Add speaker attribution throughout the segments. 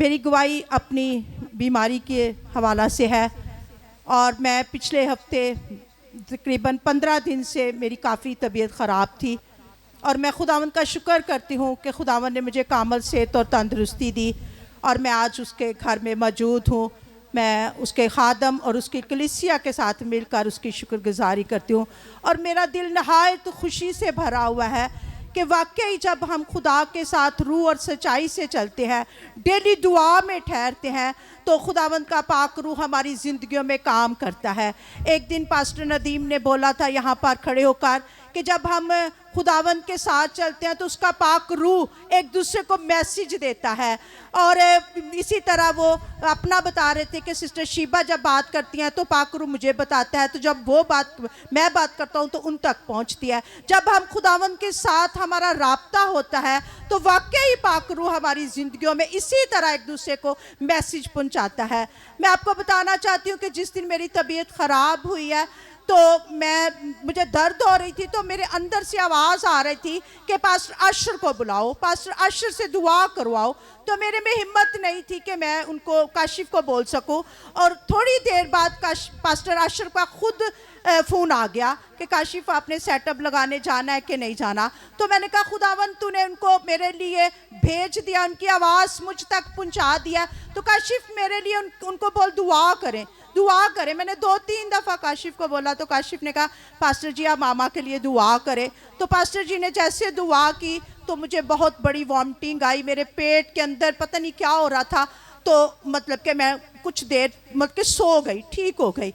Speaker 1: میری گواہی اپنی بیماری کے حوالہ سے ہے، اور میں پچھلے ہفتے تقریباً 15 دن سے میری کافی طبیعت خراب تھی، اور میں خداوند کا شکر کرتی ہوں کہ خداوند نے مجھے کامل صحت اور تندرستی دی، اور میں آج اس کے گھر میں موجود ہوں۔ میں اس کے خادم اور اس کی کلیسیا کے ساتھ مل کر اس کی شکر گزاری کرتی ہوں، اور میرا دل نہایت خوشی سے بھرا ہوا ہے کہ واقعی جب ہم خدا کے ساتھ روح اور سچائی سے چلتے ہیں، ڈیلی دعا میں ٹھہرتے ہیں، تو خداوند کا پاک روح ہماری زندگیوں میں کام کرتا ہے۔ ایک دن پاسٹر ندیم نے بولا تھا یہاں پر کھڑے ہو کر کہ جب ہم خداوند کے ساتھ چلتے ہیں تو اس کا پاک روح ایک دوسرے کو میسیج دیتا ہے، اور اسی طرح وہ اپنا بتا رہے تھے کہ سسٹر شیبہ جب بات کرتی ہیں تو پاک روح مجھے بتاتا ہے، تو جب میں بات کرتا ہوں تو ان تک پہنچتی ہے۔ جب ہم خداوند کے ساتھ ہمارا رابطہ ہوتا ہے تو واقعی پاک روح ہماری زندگیوں میں اسی طرح ایک دوسرے کو میسیج پہنچاتا ہے۔ میں آپ کو بتانا چاہتی ہوں کہ جس دن میری طبیعت خراب ہوئی ہے تو مجھے درد ہو رہی تھی، تو میرے اندر سے آواز آ رہی تھی کہ پاسٹر اشر کو بلاؤ، پاسٹر اشر سے دعا کرواؤ، تو میرے میں ہمت نہیں تھی کہ میں ان کو کاشف کو بول سکوں، اور تھوڑی دیر بعد پاسٹر اشر کا خود فون آ گیا کہ کاشف آپ نے سیٹ اپ لگانے جانا ہے کہ نہیں جانا؟ تو میں نے کہا خداوند تو نے ان کو میرے لیے بھیج دیا، ان کی آواز مجھ تک پہنچا دیا، تو کاشف میرے لیے ان کو بول دعا کریں۔ میں نے 2-3 دفعہ کاشف کو بولا تو کاشف نے کہا پاسٹر جی آپ ماما کے لیے دعا کریں۔ تو پاسٹر جی نے جیسے دعا کی تو مجھے بہت بڑی وامٹنگ آئی، میرے پیٹ کے اندر پتہ نہیں کیا ہو رہا تھا، تو مطلب کہ میں کچھ دیر سو گئی، ٹھیک ہو گئی۔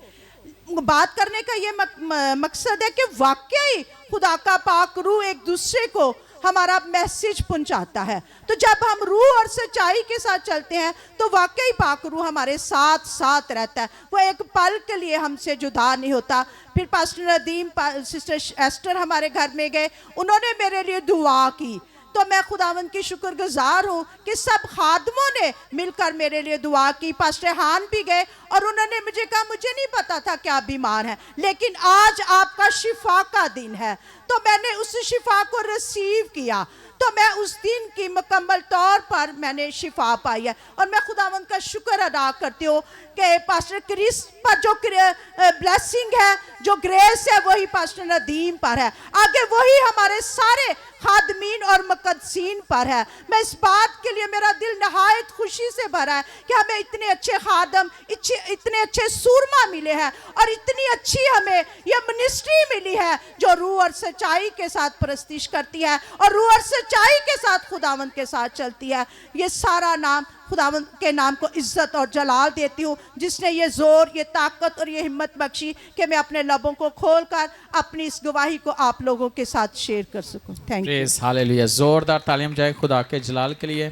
Speaker 1: بات کرنے کا یہ مقصد ہے کہ واقعی خدا کا پاک روح ایک دوسرے کو ہمارا میسیج پہنچاتا ہے، تو جب ہم روح اور سچائی کے ساتھ چلتے ہیں تو واقعی پاک روح ہمارے ساتھ رہتا ہے، وہ ایک پل کے لیے ہم سے جدا نہیں ہوتا۔ پھر پاسٹر ندیم سسٹر ایسٹر ہمارے گھر میں گئے، انہوں نے میرے لیے دعا کی، تو میں خداوند کی شکر گزار ہوں کہ سب خادموں نے مل کر میرے لیے دعا کی۔ پاسٹر ہان بھی گئے اور انہوں نے مجھے کہا مجھے نہیں پتا تھا کہ آپ بیمار ہیں، لیکن آج آپ کا شفا کا دن ہے، تو میں نے اس شفا کو ریسیو کیا، تو میں اس دن کی مکمل طور پر میں نے شفا پائی ہے، اور میں خداوند کا شکر ادا کرتی ہوں کہ پاسٹر کرس پر جو بلیسنگ ہے، جو گریس ہے، وہی پاسٹر ندیم پر ہے، آگے وہی ہمارے سارے خادمین اور مقدسین پر ہے۔ میں اس بات کے لیے میرا دل نہایت خوشی سے بھرا ہے کہ ہمیں اتنے اچھے خادم، اتنے اچھے سورما ملے ہیں، اور اتنی اچھی ہمیں یہ منسٹری ملی ہے جو روح اور سچائی کے ساتھ پرستش کرتی ہے اور روح اور سچائی کے ساتھ خداوند کے ساتھ چلتی ہے۔ یہ سارا نام خداوند کے نام کو عزت اور جلال دیتی ہوں جس نے یہ زور، یہ طاقت اور یہ ہمت بخشی کہ میں اپنے لبوں کو کھول کر اپنی اس گواہی کو آپ لوگوں کے ساتھ شیئر کر سکوں۔ Thank you.
Speaker 2: پریز ہاللیلویا، زوردار تعلیم جائے خدا کے جلال کے لیے۔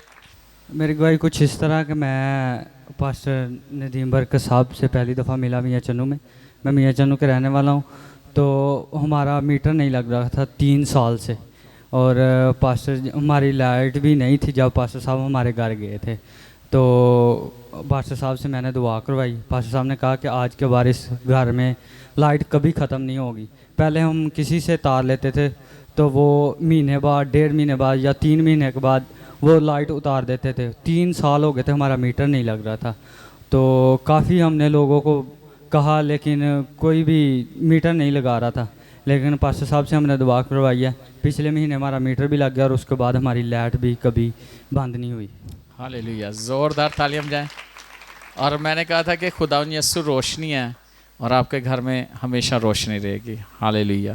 Speaker 3: میری گواہی کچھ اس طرح کہ میں پاسٹر ندیم برکت صاحب سے پہلی دفعہ ملا میاں چنو میں میاں چنو کے رہنے والا ہوں، تو ہمارا میٹر نہیں لگ رہا تھا 3 سال سے، اور ہماری لائٹ بھی نہیں تھی جب پاسٹر صاحب ہمارے گھر گئے تھے، تو پاسٹر صاحب سے میں نے دعا کروائی۔ پاسٹر صاحب نے کہا کہ آج کے بعد اس گھر میں لائٹ کبھی ختم نہیں ہوگی۔ پہلے ہم کسی سے تار لیتے تھے تو وہ مہینے بعد، 1.5 مہینے بعد یا 3 مہینے کے بعد وہ لائٹ اتار دیتے تھے۔ 3 سال ہو گئے تھے ہمارا میٹر نہیں لگ رہا تھا، تو کافی ہم نے لوگوں کو کہا لیکن کوئی بھی میٹر نہیں لگا رہا تھا، لیکن پاسٹر صاحب سے ہم نے دعا کروائی ہے، پچھلے مہینے ہمارا میٹر بھی لگ گیا اور اس کے بعد ہماری لائٹ بھی کبھی بند نہیں ہوئی۔
Speaker 2: ہاللیلویا، زوردار تعلیم جائے۔ اور میں نے کہا تھا کہ خداوند یسوع روشنی ہے اور آپ کے گھر میں ہمیشہ روشنی رہے گی۔ ہاللیلویا۔